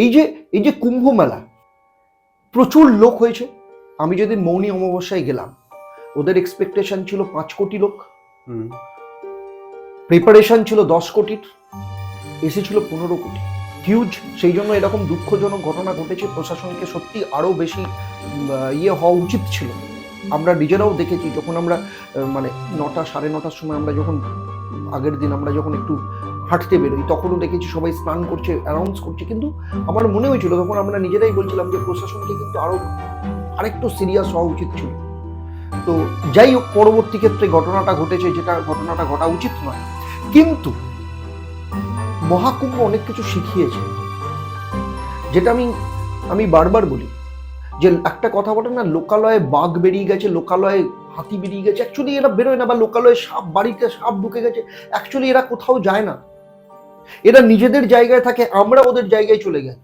এই যে কুম্ভ মেলা, প্রচুর লোক হয়েছে। আমি যেদিন মৌনী অমাবস্যায় গেলাম, ওদের এক্সপেকটেশন ছিল 5 কোটি লোক, প্রিপারেশন ছিল 10 কোটির, এসেছিল 15 কোটি। হিউজ। সেই জন্য এরকম দুঃখজনক ঘটনা ঘটেছে। প্রশাসনকে সত্যি আরো বেশি হওয়া উচিত ছিল। আমরা নিজেরাও দেখেছি, যখন আমরা মানে 9টা 9:30টার সময় আমরা যখন আগের দিন আমরা যখন একটু হাঁটতে বেরোই, তখনও দেখেছি সবাই স্নান করছে, অ্যানাউন্স করছে, কিন্তু আমার মনে হয়েছিল তখন আমরা নিজেরাই বলছিলাম যে প্রশাসনকে কিন্তু আরেকটু সিরিয়াস হওয়া উচিত ছিল। তো যাই হোক, পরবর্তী ক্ষেত্রে ঘটনাটা ঘটেছে, যেটা ঘটনাটা ঘটা উচিত নয়। কিন্তু মহাকুম্ভ অনেক কিছু শিখিয়েছে, যেটা আমি বারবার বলি যে একটা কথা বলে না, লোকালয়ে বাঘ বেরিয়ে গেছে, লোকালয়ে হাতি বেরিয়ে গেছে। অ্যাকচুয়ালি এরা বেরোয় না, বা লোকালয়ে সাপ, বাড়িতে সাপ ঢুকে গেছে। অ্যাকচুয়ালি এরা কোথাও যায় না, এরা নিজেদের জায়গায় থাকে, আমরা ওদের জায়গায় চলে যাই।